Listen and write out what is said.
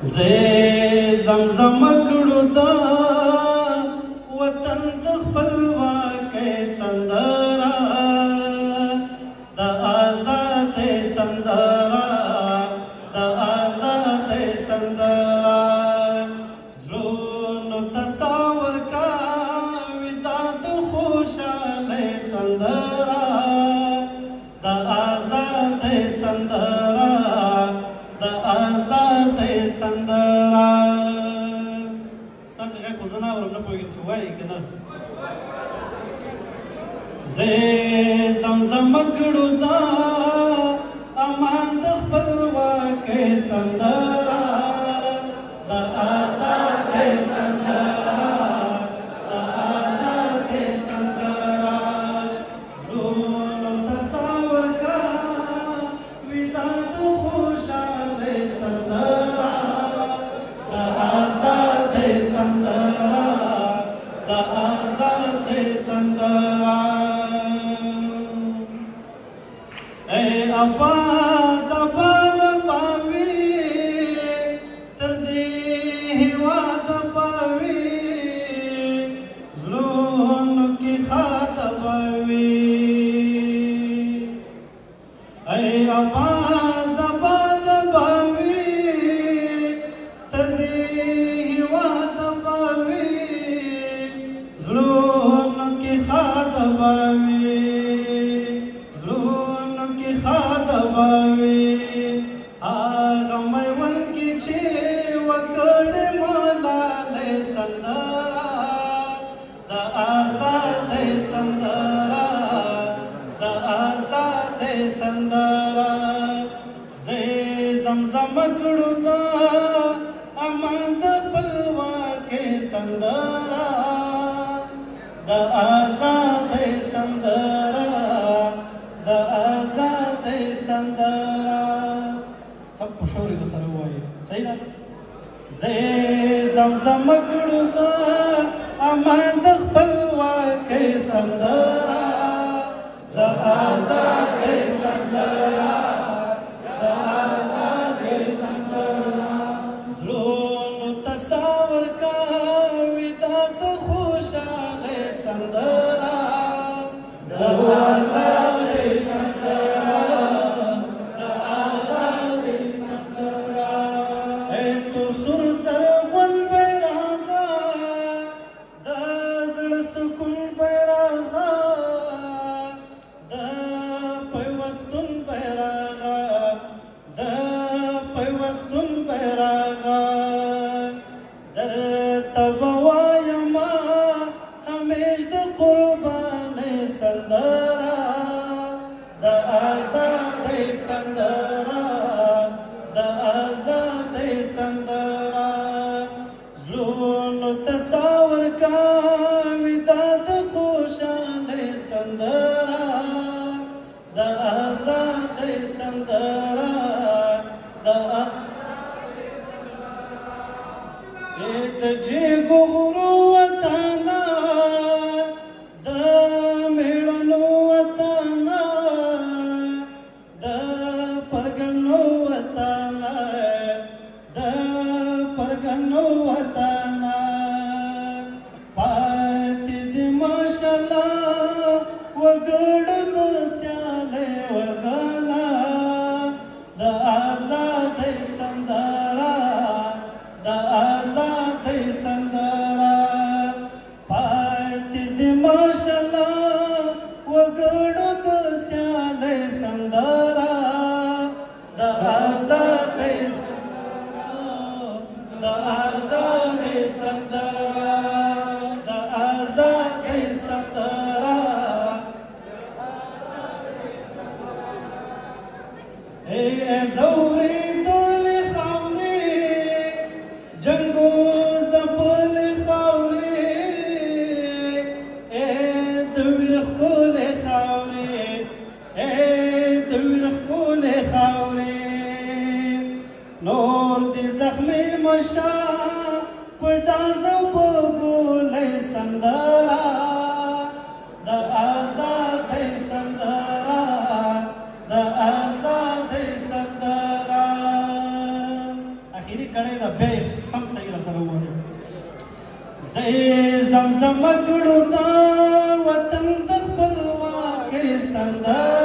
زه زمزم کړو دا وطن د خپلواکۍ سندره د آزادۍ سندره د آزادۍ سندره زړونو ته ساه ورکوي دا د خوشحالۍ سندره د آزادۍ سندره د آزادۍ سندره ستاسې غږ خو زه نه اورم نه پوهېږم چې وایي که نه زه زمزمه کړو دا امان د خپلواکۍ سندره د آزادۍ سندره د آزادۍ سندره زړونو ته ساه ورکوي دا د خوشحالۍ سندره د آزادۍ سندره د آزادۍ سندره ای آباد آباد باوي تر دې هېواد باوي زړونو کې ښاد باوي ای آباد آباد باوي تر دې هېواد باوي زړونو کې ښاد باوي زړونو کې ښاد باوي هغه میوند کې چې وکړې ملالۍ سندره د آزادۍ سندره د آزادۍ سندره زه زمزمه کړو دا امان د خپلواکۍ سندره د آزادۍ سندره د آزادۍ سندره سب په شور یې سره ووایي صحیح ده زه زمزمه کړو دا امان د خپلواکۍ سندره د آزادۍ سندره د آزادۍ سندره زړونو ته ساه ورکوي دا د خوشحالۍ سندره د آزادۍ سندره د آزادۍ سندره ای تور سور زرغون بیرغه د زړه سکون بیرغه د پیوستون بیرغه د پیوستون بیرغه درته به وایمه همیش د قربانۍ سندره د آزادۍ سندره د آزادۍ سندره زړونو ته ساه ورکوي دا د خوشحالۍ سندره د آزادۍ سندره د جېګو غرو وطنه د میړنو وطنه د پرګنو وطنه د پرګنو وطنه پاتې دې ماشاءالله وګړو د سیالۍ وګاله د آزادۍ سندره د آزادۍ سندره پاتې دې ماشاءالله وګړو د سیالۍ سندره د آزادۍ د آزادۍ سندره د آزادۍ سندره ای زورې دلې خاورې جنګو زپلې خاورې ای د ویر ښکلې خاورې ای د ویر ښکلې خاورې نور دې زخمي مشه په ډازو په ګولۍ سندره د آزادۍ سندره د آزادۍ سندره کړی ده بیا یې سم صحیح را سره ووایه زه زمزمه کړو د وطن د خپلواکۍ سندره